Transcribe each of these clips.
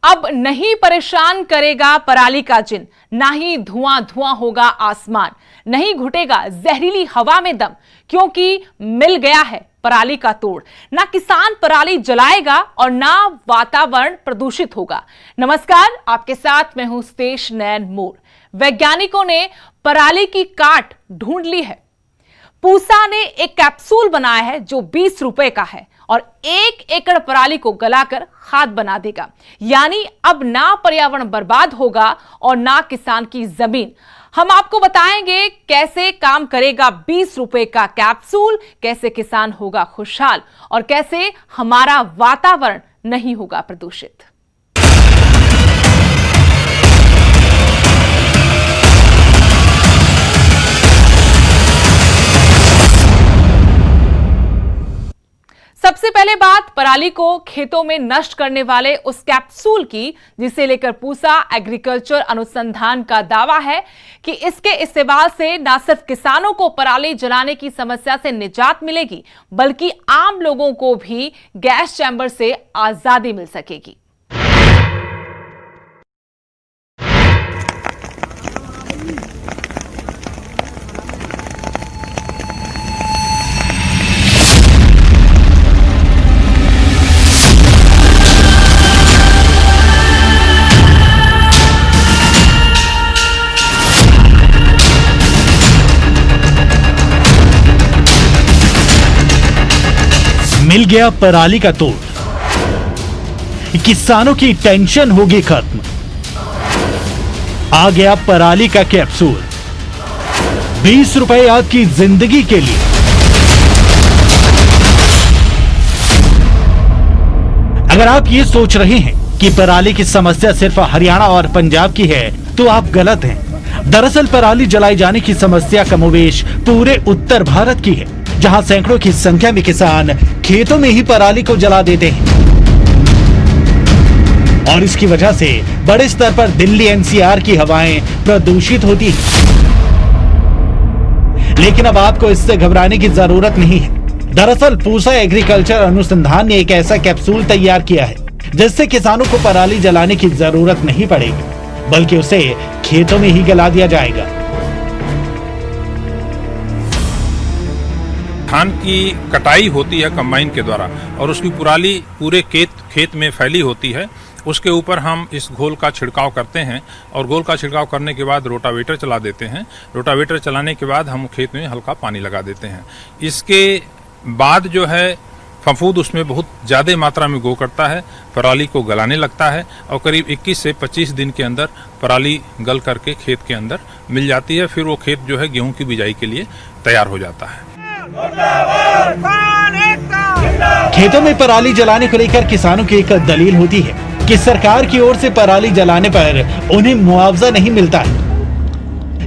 अब नहीं परेशान करेगा पराली का जिन, ना ही धुआं धुआं होगा आसमान, नहीं घुटेगा जहरीली हवा में दम, क्योंकि मिल गया है पराली का तोड़। ना किसान पराली जलाएगा और ना वातावरण प्रदूषित होगा। नमस्कार, आपके साथ मैं हूं स्तेश नैन मोर। वैज्ञानिकों ने पराली की काट ढूंढ ली है। पूसा ने एक कैप्सूल बनाया है जो 20 रुपए का है और 1 एकड़ पराली को गलाकर खाद बना देगा। यानी अब ना पर्यावरण बर्बाद होगा और ना किसान की जमीन। हम आपको बताएंगे कैसे काम करेगा 20 रुपए का कैप्सूल, कैसे किसान होगा खुशहाल और कैसे हमारा वातावरण नहीं होगा प्रदूषित। सबसे पहले बात पराली को खेतों में नष्ट करने वाले उस कैप्सूल की, जिसे लेकर पूसा एग्रीकल्चर अनुसंधान का दावा है कि इसके इस्तेमाल से न सिर्फ किसानों को पराली जलाने की समस्या से निजात मिलेगी, बल्कि आम लोगों को भी गैस चैम्बर से आजादी मिल सकेगी। मिल गया पराली का तोड़, किसानों की टेंशन होगी खत्म। आ गया पराली का कैप्सूल, 20 रुपए आपकी जिंदगी के लिए। अगर आप ये सोच रहे हैं कि पराली की समस्या सिर्फ हरियाणा और पंजाब की है, तो आप गलत हैं। दरअसल पराली जलाई जाने की समस्या कमोवेश पूरे उत्तर भारत की है, जहां सैकड़ों की संख्या में किसान खेतों में ही पराली को जला देते हैं और इसकी वजह से बड़े स्तर पर दिल्ली एनसीआर की हवाएं प्रदूषित होती हैं। लेकिन अब आपको इससे घबराने की जरूरत नहीं है। दरअसल पूसा एग्रीकल्चर अनुसंधान ने एक ऐसा कैप्सूल तैयार किया है जिससे किसानों को पराली जलाने की जरूरत नहीं पड़ेगी, बल्कि उसे खेतों में ही गला दिया जाएगा। धान की कटाई होती है कंबाइन के द्वारा और उसकी पराली पूरे खेत में फैली होती है। उसके ऊपर हम इस घोल का छिड़काव करते हैं और घोल का छिड़काव करने के बाद रोटावेटर चला देते हैं। रोटावेटर चलाने के बाद हम खेत में हल्का पानी लगा देते हैं। इसके बाद जो है फफूंद उसमें बहुत ज़्यादा मात्रा में गो करता है, पराली को गलाने लगता है और करीब 21 से 25 दिन के अंदर पराली गल करके खेत के अंदर मिल जाती है। फिर वो खेत जो है गेहूं की बिजाई के लिए तैयार हो जाता है। खेतों में पराली जलाने को लेकर किसानों की एक दलील होती है कि सरकार की ओर से पराली जलाने पर उन्हें मुआवजा नहीं मिलता है,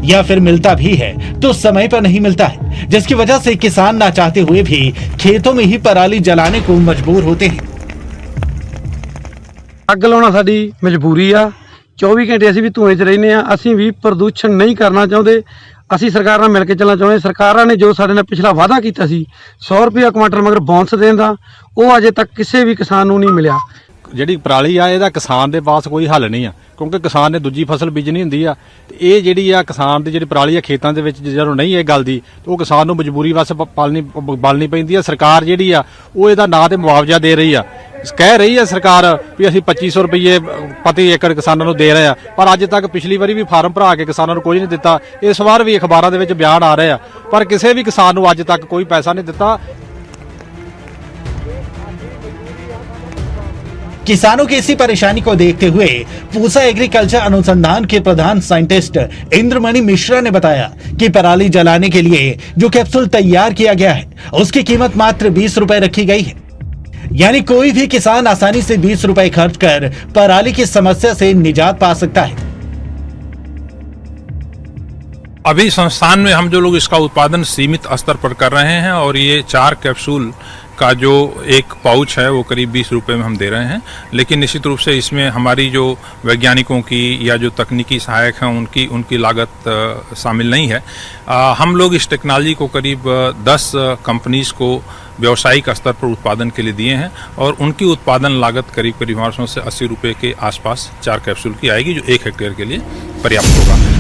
या फिर मिलता भी है तो समय पर नहीं मिलता है, जिसकी वजह से किसान ना चाहते हुए भी खेतों में ही पराली जलाने को मजबूर होते हैं। ਅੱਗ ਲਾਉਣਾ ਸਾਡੀ ਮਜਬੂਰੀ ਆ। 24 ਘੰਟੇ ਅਸੀਂ ਵੀ ਧੂਏ 'ਚ ਰਹਿੰਦੇ ਆ। ਅਸੀਂ ਵੀ ਪ੍ਰਦੂਸ਼ਣ ਨਹੀਂ ਕਰਨਾ ਚਾਹੁੰਦੇ। ਅਸੀਂ ਸਰਕਾਰ ਨਾਲ ਮਿਲ ਕੇ ਚੱਲਣਾ ਚਾਹੁੰਦੇ। ਸਰਕਾਰਾਂ ਨੇ ਜੋ ਸਾਡੇ ਨਾਲ ਪਿਛਲਾ ਵਾਅਦਾ ਕੀਤਾ ਸੀ 100 ਰੁਪਏ ਕੁਆਂਟਲ ਮਗਰ ਬੋਨਸ ਦੇਣ ਦਾ, ਉਹ ਅਜੇ ਤੱਕ ਕਿਸੇ ਵੀ ਕਿਸਾਨ ਨੂੰ ਨਹੀਂ ਮਿਲਿਆ। ਜਿਹੜੀ ਪਰਾਲੀ ਆ ਇਹਦਾ ਕਿਸਾਨ ਦੇ ਪਾਸ ਕੋਈ ਹੱਲ ਨਹੀਂ ਆ, ਕਿਉਂਕਿ ਕਿਸਾਨ ਨੇ ਦੂਜੀ ਫਸਲ ਬੀਜਣੀ ਹੁੰਦੀ ਆ ਤੇ ਇਹ ਜਿਹੜੀ ਆ ਕਿਸਾਨ ਦੀ ਜਿਹੜੀ ਪਰਾਲੀ ਆ ਖੇਤਾਂ ਦੇ ਵਿੱਚ ਜਦੋਂ ਨਹੀਂ ਇਹ ਗਲਦੀ ਉਹ ਕਿਸਾਨ ਨੂੰ ਮਜਬੂਰੀ ਵਸ ਪਾਲਣੀ ਪੈਂਦੀ ਆ। ਸਰਕਾਰ ਜਿਹੜੀ ਆ ਉਹ ਇਹਦਾ ਨਾਂ ਤੇ ਮੁਆਵਜ਼ਾ ਦੇ ਰਹੀ ਆ। ਕਹਿ ਰਹੀ ਹੈ ਸਰਕਾਰ ਵੀ ਅਸੀਂ 2500 ਰੁਪਏ ਪ੍ਰਤੀ ਏਕੜ ਕਿਸਾਨਾਂ ਨੂੰ ਦੇ ਰਹੇ ਆ, ਪਰ ਅੱਜ ਤੱਕ ਪਿਛਲੀ ਵਾਰੀ ਵੀ ਫਾਰਮ ਭਰਾ ਕੇ ਕਿਸਾਨਾਂ ਨੂੰ ਕੋਈ ਨਹੀਂ ਦਿੱਤਾ। ਇਸ ਵਾਰ ਵੀ ਅਖਬਾਰਾਂ ਦੇ ਵਿੱਚ ਬਿਆਨ ਆ ਰਹੇ ਆ, ਪਰ ਕਿਸੇ ਵੀ ਕਿਸਾਨ ਨੂੰ ਅੱਜ ਤੱਕ ਕੋਈ ਪੈਸਾ ਨਹੀਂ ਦਿੱਤਾ। किसानों की इसी परेशानी को देखते हुए पूसा एग्रीकल्चर अनुसंधान के प्रधान साइंटिस्ट इंद्रमणि मिश्रा ने बताया कि पराली जलाने के लिए जो कैप्सूल तैयार किया गया है उसकी कीमत मात्र 20 रुपए रखी गई है। यानी कोई भी किसान आसानी से 20 रुपए खर्च कर पराली की समस्या से निजात पा सकता है। अभी संस्थान में हम जो लोग इसका उत्पादन सीमित स्तर पर कर रहे हैं और ये 4 कैप्सूल का जो एक पाउच है वो करीब 20 रुपए में हम दे रहे हैं, लेकिन निश्चित रूप से इसमें हमारी जो वैज्ञानिकों की या जो तकनीकी सहायक हैं उनकी लागत शामिल नहीं है। हम लोग इस टेक्नोलॉजी को करीब 10 कंपनीज को व्यावसायिक स्तर पर उत्पादन के लिए दिए हैं और उनकी उत्पादन लागत करीब हमारे समझ से 80 रुपये के आसपास 4 कैप्सूल की आएगी, जो 1 हेक्टेयर के लिए पर्याप्त होगा।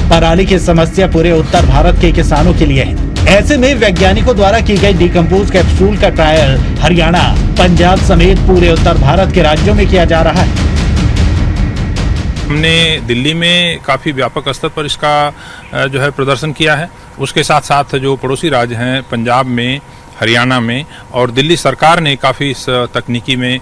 पराली की समस्या पूरे उत्तर भारत के किसानों के लिए है। ऐसे में वैज्ञानिकों द्वारा की गई डिकम्पोज कैप्सूल का ट्रायल हरियाणा, पंजाब समेत पूरे उत्तर भारत के राज्यों में किया जा रहा है। हमने दिल्ली में काफ़ी व्यापक स्तर पर इसका जो है प्रदर्शन किया है। उसके साथ साथ जो पड़ोसी राज्य हैं पंजाब में, हरियाणा में और दिल्ली सरकार ने काफ़ी इस तकनीकी में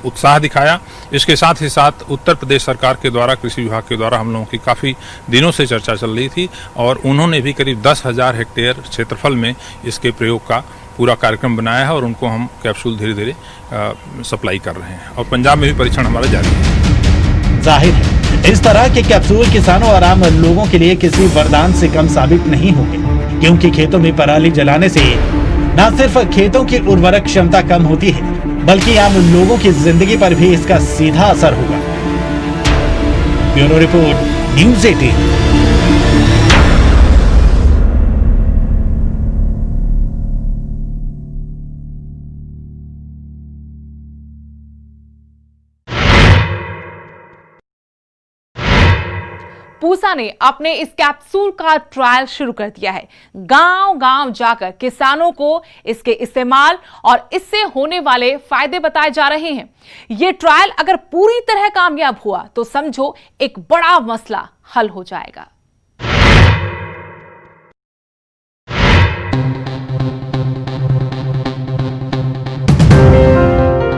उत्साह दिखाया। इसके साथ ही साथ उत्तर प्रदेश सरकार के द्वारा, कृषि विभाग के द्वारा हम लोगों की काफ़ी दिनों से चर्चा चल रही थी और उन्होंने भी करीब 10,000 हेक्टेयर क्षेत्रफल में इसके प्रयोग का पूरा कार्यक्रम बनाया है और उनको हम कैप्सूल धीरे धीरे सप्लाई कर रहे हैं और पंजाब में भी परीक्षण हमारा जारी है। जाहिर है इस तरह के कैप्सूल किसानों और आम लोगों के लिए किसी वरदान से कम साबित नहीं होंगे, क्योंकि खेतों में पराली जलाने से न सिर्फ खेतों की उर्वरक क्षमता कम होती है बल्कि आम लोगों की जिंदगी पर भी इसका सीधा असर होगा। Bureau report, news 18। पूसा ने अपने इस कैप्सूल का ट्रायल शुरू कर दिया है। गांव-गांव जाकर किसानों को इसके इस्तेमाल और इससे होने वाले फायदे बताए जा रहे हैं। यह ट्रायल अगर पूरी तरह कामयाब हुआ तो समझो एक बड़ा मसला हल हो जाएगा।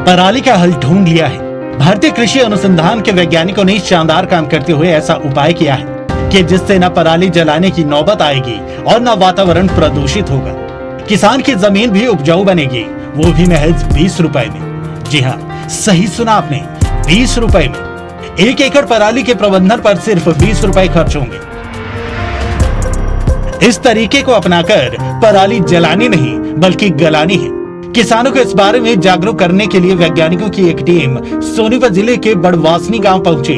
पराली का हल ढूंढ लिया है। भारतीय कृषि अनुसंधान के वैज्ञानिकों ने शानदार काम करते हुए ऐसा उपाय किया है कि जिससे न पराली जलाने की नौबत आएगी और न वातावरण प्रदूषित होगा। किसान की जमीन भी उपजाऊ बनेगी, वो भी महज 20 रुपए में। जी हाँ, सही सुना आपने, 20 रुपए में। 1 एकड़ पराली के प्रबंधन पर सिर्फ 20 रुपए खर्च होंगे। इस तरीके को अपनाकर पराली जलानी नहीं बल्कि गलानी है। किसानों को इस बारे में जागरूक करने के लिए वैज्ञानिकों की एक टीम सोनीपत जिले के बड़वासनी गांव पहुंची।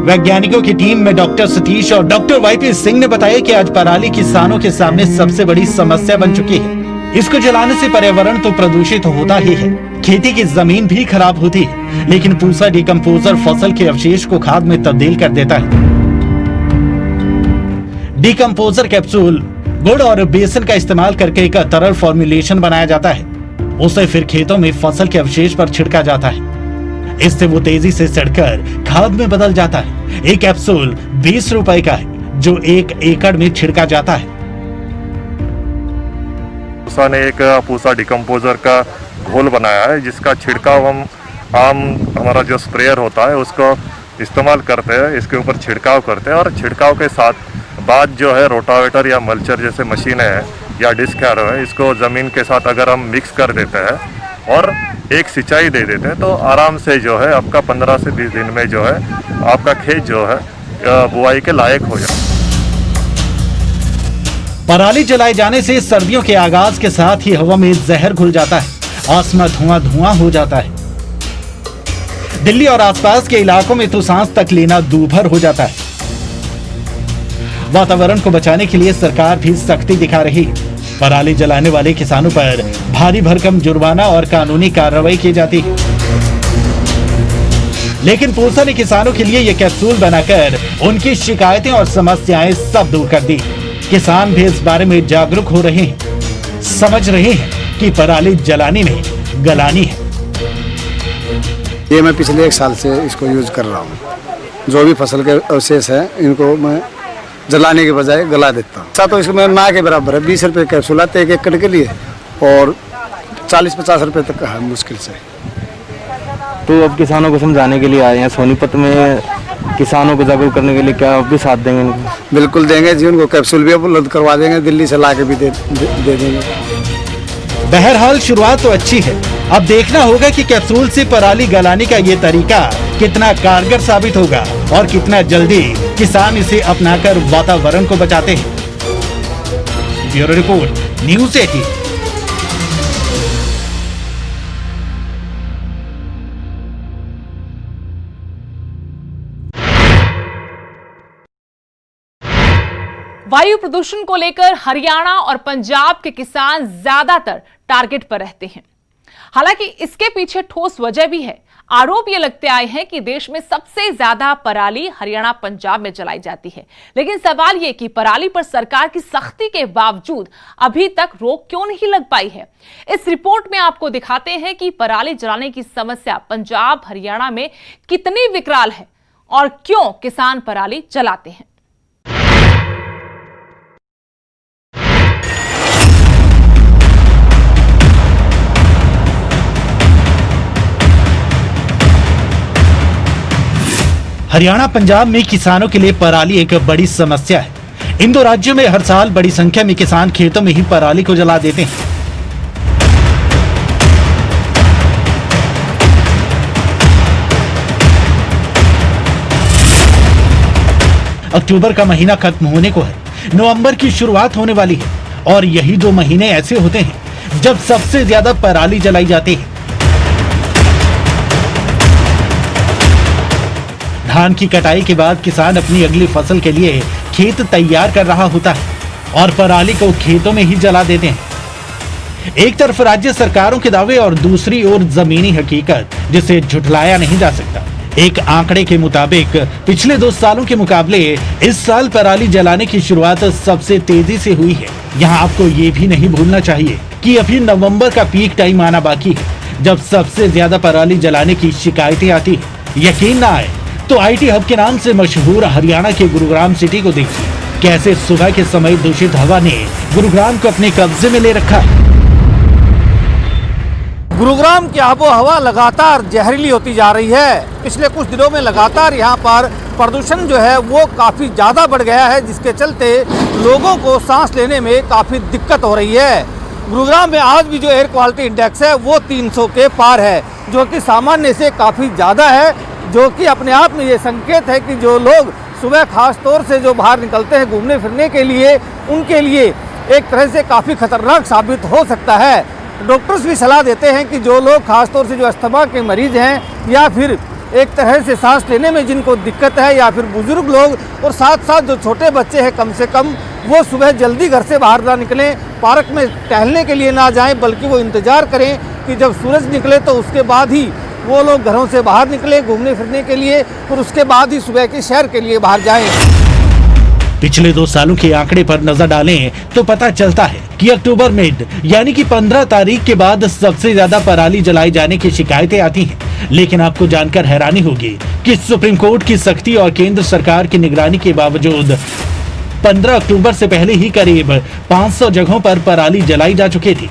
वैज्ञानिकों की टीम में डॉक्टर सतीश और डॉक्टर वाईपी सिंह ने बताया कि आज पराली किसानों के सामने सबसे बड़ी समस्या बन चुकी है। इसको जलाने से पर्यावरण तो प्रदूषित होता ही है, खेती की जमीन भी खराब होती है, लेकिन पूसा डिकम्पोजर फसल के अवशेष को खाद में तब्दील कर देता है। डिकम्पोजर कैप्सूल गुड़ और बेसन का इस्तेमाल करके एक तरल फॉर्मुलेशन बनाया जाता है। उसे फिर खेतों में फसल के अवशेष पर छिड़का जाता है। इससे वो तेजी से सड़कर खाद में बदल जाता है। एक कैप्सूल 20 रुपए का है जो 1 एकड़ में छिड़का जाता है। पूसा ने एक पूसा डिकम्पोजर का घोल बनाया है जिसका छिड़काव हम आम हमारा जो स्प्रेयर होता है उसको इस्तेमाल करते हैं, इसके ऊपर छिड़काव करते हैं और छिड़काव के साथ बाद जो है रोटावेटर या मल्चर जैसे मशीनें हैं या डिस्क हैरो है, इसको ज़मीन के साथ अगर हम मिक्स कर देते हैं और एक सिंचाई दे देते हैं तो आराम से जो है आपका 15 से 20 दिन में जो है आपका खेत जो है बुआई के लायक हो जाए। पराली जलाए जाने से सर्दियों के आगाज के साथ ही हवा में जहर घुल जाता है, आसमान धुआं हो जाता है। दिल्ली और आसपास के इलाकों में तो सांस तक लेना दूभर हो जाता है। वातावरण को बचाने के लिए सरकार भी सख्ती दिखा रही है। पराली जलाने वाले किसानों पर भारी भरकम जुर्माना और कानूनी कार्रवाई की जाती है। लेकिन पूसा ने किसानों के लिए यह कैप्सूल बनाकर उनकी शिकायतें और समस्याएं सब दूर कर दी। किसान भी इस बारे में जागरूक हो रहे हैं, समझ रहे हैं कि पराली जलानी नहीं गलानी है। ये मैं पिछले 1 साल से इसको यूज कर रहा हूँ। जो भी फसल के अवशेष है इनको मैं जलाने के बजाय गला देता हूँ। तो इसमें ना के बराबर है। 20 रुपये कैप्सूल आते 1 एकड़ के लिए और 40-50 रुपये तक का है मुश्किल से। तो अब किसानों को समझाने के लिए आए हैं सोनीपत में किसानों को जागरूक करने के लिए क्या आप भी साथ देंगे इनको? बिल्कुल देंगे जी, उनको कैप्सूल भी उपलब्ध करवा देंगे, दिल्ली से ला के भी दे देंगे। बहरहाल शुरुआत तो अच्छी है, अब देखना होगा कि कैप्सूल से पराली गलाने का ये तरीका कितना कारगर साबित होगा और कितना जल्दी किसान इसे अपनाकर वातावरण को बचाते हैं। Bureau report, news 18। वायु प्रदूषण को लेकर हरियाणा और पंजाब के किसान ज्यादातर टारगेट पर रहते हैं। हालांकि इसके पीछे ठोस वजह भी है। आरोप ये लगते आए हैं कि देश में सबसे ज्यादा पराली हरियाणा पंजाब में जलाई जाती है, लेकिन सवाल ये कि पराली पर सरकार की सख्ती के बावजूद अभी तक रोक क्यों नहीं लग पाई है। इस रिपोर्ट में आपको दिखाते हैं कि पराली जलाने की समस्या पंजाब हरियाणा में कितनी विकराल है और क्यों किसान पराली जलाते हैं। हरियाणा पंजाब में किसानों के लिए पराली एक बड़ी समस्या है। इन दो राज्यों में हर साल बड़ी संख्या में किसान खेतों में ही पराली को जला देते हैं। अक्टूबर का महीना खत्म होने को है, नवंबर की शुरुआत होने वाली है और यही 2 महीने ऐसे होते हैं जब सबसे ज्यादा पराली जलाई जाती है। धान की कटाई के बाद किसान अपनी अगली फसल के लिए खेत तैयार कर रहा होता है और पराली को खेतों में ही जला देते हैं। एक तरफ राज्य सरकारों के दावे और दूसरी ओर जमीनी हकीकत जिसे झुठलाया नहीं जा सकता। एक आंकड़े के मुताबिक पिछले 2 सालों के मुकाबले इस साल पराली जलाने की शुरुआत सबसे तेजी से हुई है। यहाँ आपको ये भी नहीं भूलना चाहिए कि अभी नवंबर का पीक टाइम आना बाकी है जब सबसे ज्यादा पराली जलाने की शिकायतें आती है। यकीन ना आए तो आईटी हब के नाम से मशहूर हरियाणा के गुरुग्राम सिटी को देखिए, कैसे सुबह के समय दूषित हवा ने गुरुग्राम को अपने कब्जे में ले रखा है। गुरुग्राम की आबो हवा लगातार जहरीली होती जा रही है। पिछले कुछ दिनों में लगातार यहाँ पर प्रदूषण जो है वो काफ़ी ज़्यादा बढ़ गया है, जिसके चलते लोगों को सांस लेने में काफ़ी दिक्कत हो रही है। गुरुग्राम में आज भी जो एयर क्वालिटी इंडेक्स है वो 300 के पार है, जो कि सामान्य से काफ़ी ज़्यादा है, जो कि अपने आप में ये संकेत है कि जो लोग सुबह खास तौर से जो बाहर निकलते हैं घूमने फिरने के लिए, उनके लिए एक तरह से काफ़ी खतरनाक साबित हो सकता है। डॉक्टर्स भी सलाह देते हैं कि जो लोग खास तौर से जो अस्थमा के मरीज हैं या फिर एक तरह से सांस लेने में जिनको दिक्कत है या फिर बुजुर्ग लोग और साथ साथ जो छोटे बच्चे हैं, कम से कम वो सुबह जल्दी घर से बाहर ना निकलें, पार्क में टहलने के लिए ना जाएं, बल्कि वो इंतज़ार करें कि जब सूरज निकले तो उसके बाद ही वो लोग घरों से बाहर निकले घूमने फिरने के लिए और उसके बाद ही सुबह की सैर के लिए बाहर जाएं। पिछले 2 सालों के आंकड़े पर नजर डालें तो पता चलता है कि अक्टूबर मिड यानी कि 15 तारीख के बाद सबसे ज्यादा पराली जलाए जाने की शिकायतें आती हैं। लेकिन आपको जानकर हैरानी होगी कि सुप्रीम कोर्ट की सख्ती और केंद्र सरकार की निगरानी के बावजूद 15 अक्टूबर से पहले ही करीब 500 जगहों पर पराली जलाई जा चुकी थी।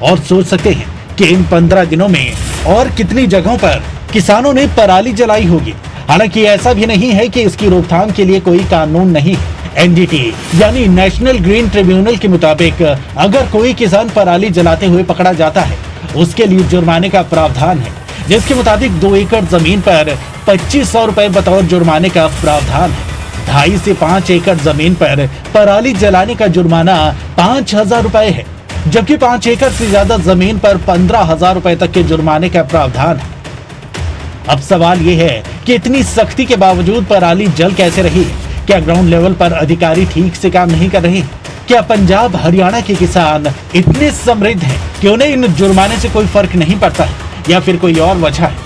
और सोच सकते हैं कि इन 15 दिनों में और कितनी जगहों पर किसानों ने पराली जलाई होगी। हालांकि ऐसा भी नहीं है कि इसकी रोकथाम के लिए कोई कानून नहीं है। एनजीटी यानी नेशनल ग्रीन ट्रिब्यूनल के मुताबिक अगर कोई किसान पराली जलाते हुए पकड़ा जाता है, उसके लिए जुर्माने का प्रावधान है, जिसके मुताबिक 2 एकड़ जमीन पर 2500 रुपए बतौर जुर्माने का प्रावधान है। 2.5 से 5 एकड़ जमीन पर पराली जलाने का जुर्माना 5000 रुपए है, जबकि 5 एकड़ से ज्यादा जमीन पर 15,000 रुपए तक के जुर्माने का प्रावधान है। अब सवाल ये है कि इतनी सख्ती के बावजूद पराली जल कैसे रही है? क्या ग्राउंड लेवल पर अधिकारी ठीक से काम नहीं कर रहे हैं? क्या पंजाब हरियाणा के किसान इतने समृद्ध हैं कि उन्हें इन जुर्माने से कोई फर्क नहीं पड़ता है, या फिर कोई और वजह है?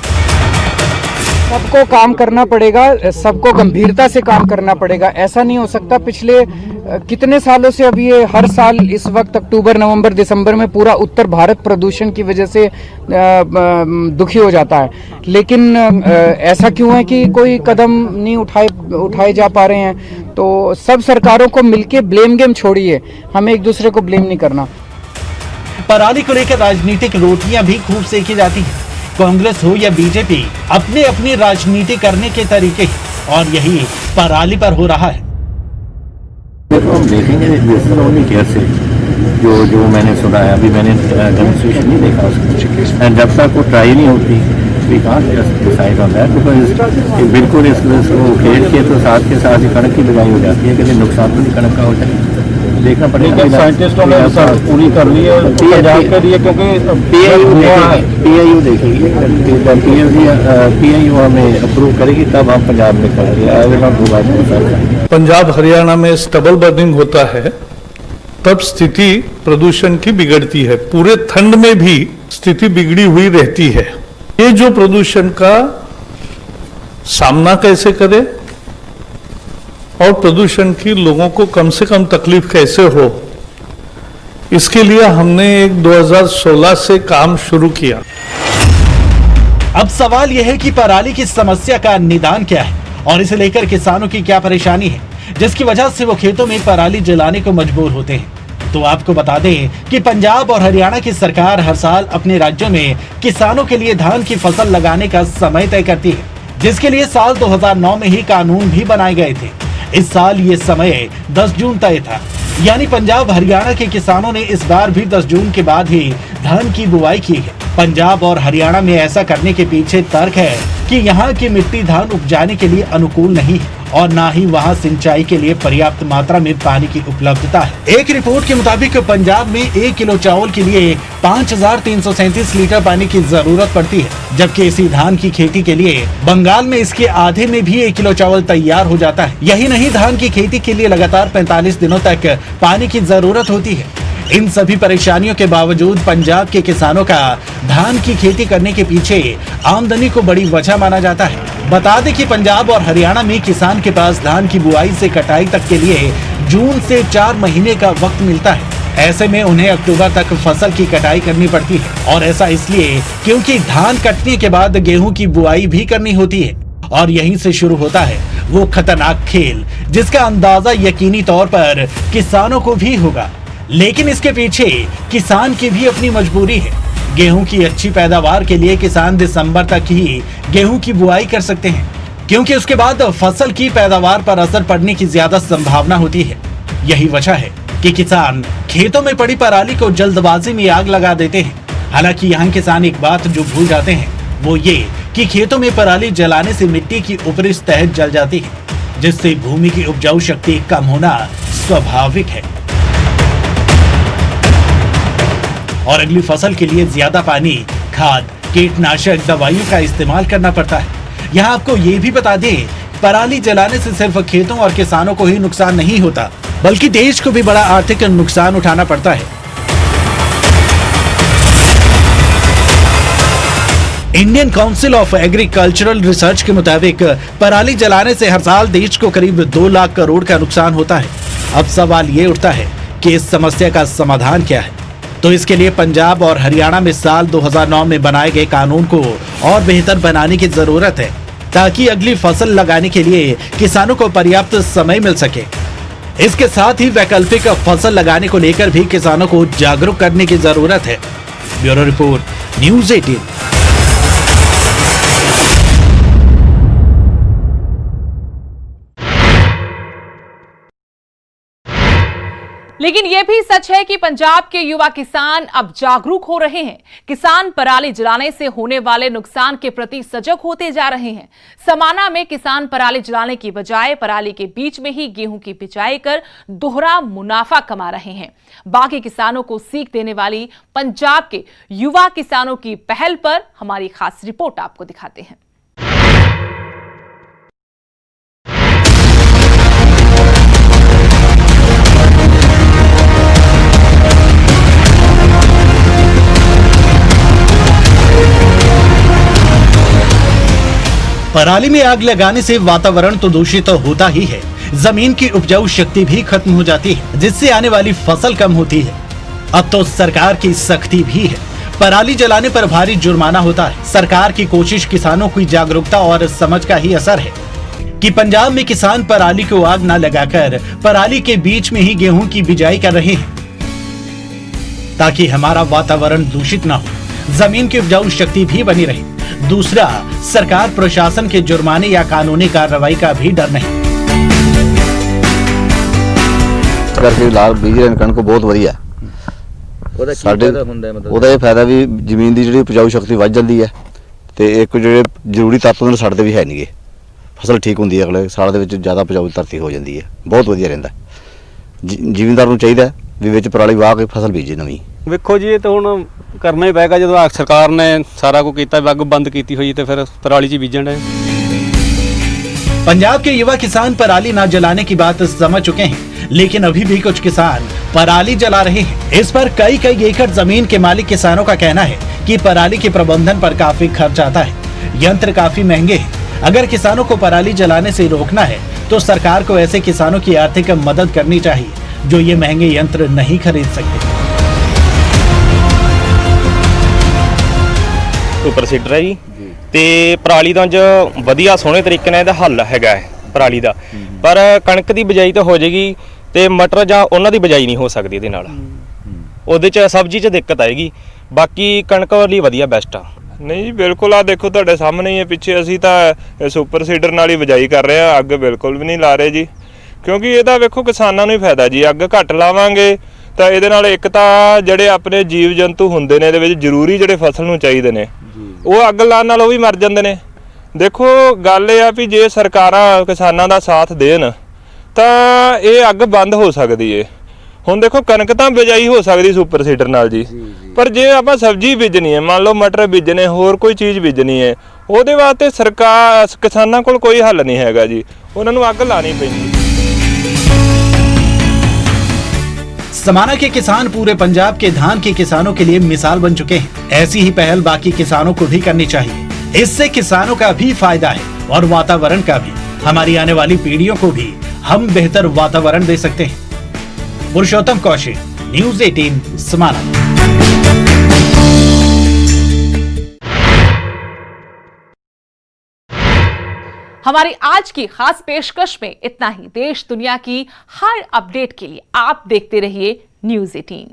सबको काम करना पड़ेगा, सबको गंभीरता से काम करना पड़ेगा। ऐसा नहीं हो सकता पिछले कितने सालों से अब ये हर साल इस वक्त अक्टूबर नवंबर दिसंबर में पूरा उत्तर भारत प्रदूषण की वजह से दुखी हो जाता है, लेकिन ऐसा क्यों है कि कोई कदम नहीं उठाए जा पा रहे हैं? तो सब सरकारों को मिलके ब्लेम गेम छोड़िए, हमें एक दूसरे को ब्लेम नहीं करना। पराली को लेकर राजनीतिक रोटियां भी खूब सेकी जाती हैं। कांग्रेस हो या बीजेपी, अपने अपनी राजनीति करने के तरीके हैं और यही पराली पर हो रहा है। देखो हम देखेंगे ओनली केयर जो मैंने सुना है, अभी मैंने डेमोन्स्ट्रेशन नहीं देखा उसका, एंड जब तक वो ट्राई नहीं होती we can't just decide on that, because बिल्कुल इसको खेल के तो साथ के साथ ही कणक की लगाई हो जाती है, कभी नुकसान तो नहीं कणक का हो जाए, देखना पड़ेगा। साइंटिस्टों ने पूरी कर ली है पंजाब के लिए, क्योंकि PIU देखेगी, PIU हमें अप्रूव करेगी तब हम पंजाब में करेंगे। पंजाब हरियाणा में स्टबल बर्निंग होता है तब स्थिति प्रदूषण की बिगड़ती है, पूरे ठंड में भी स्थिति बिगड़ी हुई रहती है। ये जो प्रदूषण का सामना कैसे करें और प्रदूषण की लोगों को कम से कम तकलीफ कैसे हो, इसके लिए हमने एक 2016 से काम शुरू किया। अब सवाल यह है कि पराली की समस्या का निदान क्या है और इसे लेकर किसानों की क्या परेशानी है, जिसकी वजह से वो खेतों में पराली जलाने को मजबूर होते हैं। तो आपको बता दें कि पंजाब और हरियाणा की सरकार हर साल अपने राज्यों में किसानों के लिए धान की फसल लगाने का समय तय करती है, जिसके लिए साल 2009 में ही कानून भी बनाए गए थे। इस साल ये समय 10 जून तय था, यानी पंजाब हरियाणा के किसानों ने इस बार भी 10 जून के बाद ही धान की बुआई की है। पंजाब और हरियाणा में ऐसा करने के पीछे तर्क है कि यहाँ की मिट्टी धान उपजाने के लिए अनुकूल नहीं है और ना ही वहाँ सिंचाई के लिए पर्याप्त मात्रा में पानी की उपलब्धता है। एक रिपोर्ट के मुताबिक पंजाब में 1 किलो चावल के लिए 5337 लीटर पानी की जरूरत पड़ती है, जबकि इसी धान की खेती के लिए बंगाल में इसके आधे में भी 1 किलो चावल तैयार हो जाता है। यही नहीं, धान की खेती के लिए लगातार 45 दिनों तक पानी की जरूरत होती है। इन सभी परेशानियों के बावजूद पंजाब के किसानों का धान की खेती करने के पीछे आमदनी को बड़ी वजह माना जाता है। बता दें कि पंजाब और हरियाणा में किसान के पास धान की बुआई से कटाई तक के लिए जून से 4 महीने का वक्त मिलता है। ऐसे में उन्हें अक्टूबर तक फसल की कटाई करनी पड़ती है और ऐसा इसलिए क्योंकि धान कटने के बाद गेहूं की बुआई भी करनी होती है और यहीं से शुरू होता है वो खतरनाक खेल, जिसका अंदाजा यकीनी तौर पर किसानों को भी होगा। लेकिन इसके पीछे किसान की भी अपनी मजबूरी है। गेहूं की अच्छी पैदावार के लिए किसान दिसंबर तक ही गेहूं की बुआई कर सकते हैं, क्योंकि उसके बाद फसल की पैदावार पर असर पड़ने की ज्यादा संभावना होती है। यही वजह है कि किसान खेतों में पड़ी पराली को जल्दबाजी में आग लगा देते हैं। हालांकि यहाँ किसान एक बात जो भूल जाते हैं वो ये कि खेतों में पराली जलाने से मिट्टी की ऊपरी सतह जल जाती है, जिससे भूमि की उपजाऊ शक्ति कम होना स्वाभाविक है और अगली फसल के लिए ज्यादा पानी, खाद, कीटनाशक दवाइयों का इस्तेमाल करना पड़ता है। यहाँ आपको ये भी बता दें, पराली जलाने से सिर्फ खेतों और किसानों को ही नुकसान नहीं होता, बल्कि देश को भी बड़ा आर्थिक नुकसान उठाना पड़ता है। Indian council of agricultural research के मुताबिक पराली जलाने से हर साल देश को करीब 2 लाख करोड़ का नुकसान होता है। अब सवाल ये उठता है कि इस समस्या का समाधान क्या है। तो इसके लिए पंजाब और हरियाणा में साल 2009 में बनाए गए कानून को और बेहतर बनाने की जरूरत है, ताकि अगली फसल लगाने के लिए किसानों को पर्याप्त समय मिल सके। इसके साथ ही वैकल्पिक फसल लगाने को लेकर भी किसानों को जागरूक करने की जरूरत है। Bureau report, news 18। लेकिन यह भी सच है कि पंजाब के युवा किसान अब जागरूक हो रहे हैं। किसान पराली जलाने से होने वाले नुकसान के प्रति सजग होते जा रहे हैं। समाना में किसान पराली जलाने की बजाय पराली के बीच में ही गेहूं की बिजाई कर दोहरा मुनाफा कमा रहे हैं। बाकी किसानों को सीख देने वाली पंजाब के युवा किसानों की पहल पर हमारी खास रिपोर्ट आपको दिखाते हैं। पराली में आग लगाने से वातावरण तो दूषित होता ही है, जमीन की उपजाऊ शक्ति भी खत्म हो जाती है, जिससे आने वाली फसल कम होती है। अब तो सरकार की सख्ती भी है, पराली जलाने पर भारी जुर्माना होता है। सरकार की कोशिश किसानों की जागरूकता और समझ का ही असर है कि पंजाब में किसान पराली को आग न लगाकर पराली के बीच में ही गेहूं की बिजाई कर रहे हैं, ताकि हमारा वातावरण दूषित न हो, जमीन की उपजाऊ शक्ति भी बनी रहे। दूसरा, सरकार प्रशासन के जुर्माने या कानूनी कार्रवाई का भी डर नहीं। करके लाल बीज कणक बहुत वधिया ਸਾਡੇ ਉਹਦਾ ਇਹ ਫਾਇਦਾ ਵੀ ਜ਼ਮੀਨ ਦੀ ਜਿਹੜੀ ਉਪਜਾਊ ਸ਼ਕਤੀ ਵੱਧ ਜਾਂਦੀ ਹੈ ਤੇ ਇੱਕ ਜਿਹੜੇ ਜ਼ਰੂਰੀ ਤੱਤ ਉਹਨਾਂ ਸਾਡੇ ਵੀ ਹੈ ਨਹੀਂਗੇ। ਫਸਲ ਠੀਕ ਹੁੰਦੀ ਹੈ, ਅਗਲੇ ਸਾਲ ਦੇ ਵਿੱਚ ਜ਼ਿਆਦਾ ਉਪਜਾਊ ਧਰਤੀ ਹੋ ਜਾਂਦੀ ਹੈ, ਬਹੁਤ ਵਧੀਆ ਰਹਿੰਦਾ। ਜ਼ਿਮੀਂਦਾਰ ਨੂੰ ਚਾਹੀਦਾ ਵੀ ਵਿੱਚ ਪਰਾਲੀ ਵਾਹ ਕੇ ਫਸਲ ਬੀਜੇ ਨਵੀਂ। ਵੇਖੋ ਜੀ ਇਹ ਤਾਂ ਹੁਣ ਕਰਨਾ ਹੀ ਪਏਗਾ, ਜਦੋਂ ਸਰਕਾਰ ਨੇ ਸਾਰਾ ਕੁਝ ਕੀਤਾ, ਅੱਗ ਬੰਦ ਕੀਤੀ ਹੋਈ ਤੇ ਫਿਰ ਪਰਾਲੀ 'ਚ ਬੀਜਣ ਦੇ। पंजाब के युवा किसान पराली न जलाने की बात समझ चुके हैं, लेकिन अभी भी कुछ किसान पराली जला रहे हैं। इस पर कई एकड़ जमीन के मालिक किसानों का कहना है कि पराली के प्रबंधन पर काफी खर्च आता है, यंत्र काफी महंगे हैं। अगर किसानों को पराली जलाने से रोकना है तो सरकार को ऐसे किसानों की आर्थिक मदद करनी चाहिए जो ये महंगे यंत्र नहीं खरीद सकते। सुपर सीडर है जी ਤੇ ਪਰਾਲੀ ਦਾ ਜੋ ਵਧੀਆ ਸੋਹਣੇ ਤਰੀਕੇ ਨਾਲ ਇਹਦਾ ਹੱਲ ਹੈਗਾ ਹੈ ਪਰਾਲੀ ਦਾ, ਪਰ ਕਣਕ ਦੀ ਬਿਜਾਈ ਤਾਂ ਹੋ ਜਾਏਗੀ ਤੇ ਮਟਰ ਜਾਂ ਉਹਨਾਂ ਦੀ ਬਿਜਾਈ ਨਹੀਂ ਹੋ ਸਕਦੀ ਇਹਦੇ ਨਾਲ। ਉਹਦੇ ਚ ਸਬਜ਼ੀ ਚ ਦਿੱਕਤ ਆਏਗੀ, ਬਾਕੀ ਕਣਕ ਲਈ ਵਧੀਆ ਬੈਸਟ ਆ। ਨਹੀਂ ਜੀ ਬਿਲਕੁਲ, ਆ ਦੇਖੋ ਤੁਹਾਡੇ ਸਾਹਮਣੇ ਹੀ ਹੈ ਪਿੱਛੇ, ਅਸੀਂ ਤਾਂ ਸੁਪਰ ਸੀਡਰ ਨਾਲ ਹੀ ਬਿਜਾਈ ਕਰ ਰਹੇ ਆ, ਅੱਗ ਬਿਲਕੁਲ ਵੀ ਨਹੀਂ ਲਾ ਰਹੇ ਜੀ, ਕਿਉਂਕਿ ਇਹਦਾ ਵੇਖੋ ਕਿਸਾਨਾਂ ਨੂੰ ਹੀ ਫਾਇਦਾ ਜੀ। ਅੱਗ ਘੱਟ ਲਾਵਾਂਗੇ ਤਾਂ ਇਹਦੇ ਨਾਲ ਇੱਕ ਤਾਂ ਜਿਹੜੇ ਆਪਣੇ ਜੀਵ ਜੰਤੂ ਹੁੰਦੇ ਨੇ ਇਹਦੇ ਵਿੱਚ ਜ਼ਰੂਰੀ ਜਿਹੜੇ ਫਸਲ ਨੂੰ ਚਾਹੀਦੇ ਨੇ ਉਹ ਅੱਗ ਲਾਉਣ ਨਾਲ ਉਹ ਵੀ ਮਰ ਜਾਂਦੇ ਨੇ। ਦੇਖੋ ਗੱਲ ਇਹ ਆ ਵੀ ਜੇ ਸਰਕਾਰਾਂ ਕਿਸਾਨਾਂ ਦਾ ਸਾਥ ਦੇਣ ਤਾਂ ਇਹ ਅੱਗ ਬੰਦ ਹੋ ਸਕਦੀ ਏ। ਹੁਣ ਦੇਖੋ ਕਣਕ ਤਾਂ ਬਿਜਾਈ ਹੋ ਸਕਦੀ ਸੁਪਰ ਸੀਡਰ ਨਾਲ ਜੀ, ਪਰ ਜੇ ਆਪਾਂ ਸਬਜ਼ੀ ਬੀਜਣੀ ਹੈ, ਮੰਨ ਲਓ ਮਟਰ ਬੀਜਣੇ, ਹੋਰ ਕੋਈ ਚੀਜ਼ ਬੀਜਣੀ ਹੈ, ਉਹਦੇ ਵਾਸਤੇ ਸਰਕਾਰ ਕਿਸਾਨਾਂ ਕੋਲ ਕੋਈ ਹੱਲ ਨਹੀਂ ਹੈਗਾ ਜੀ, ਉਹਨਾਂ ਨੂੰ ਅੱਗ ਲਾਣੀ ਪੈਂਦੀ। समाना के किसान पूरे पंजाब के धान के किसानों के लिए मिसाल बन चुके हैं। ऐसी ही पहल बाकी किसानों को भी करनी चाहिए। इससे किसानों का भी फायदा है और वातावरण का भी। हमारी आने वाली पीढ़ियों को भी हम बेहतर वातावरण दे सकते हैं। पुरुषोत्तम कौशिक, न्यूज़ 18, समाना। हमारी आज की खास पेशकश में इतना ही। देश दुनिया की हर अपडेट के लिए आप देखते रहिए न्यूज़ 18।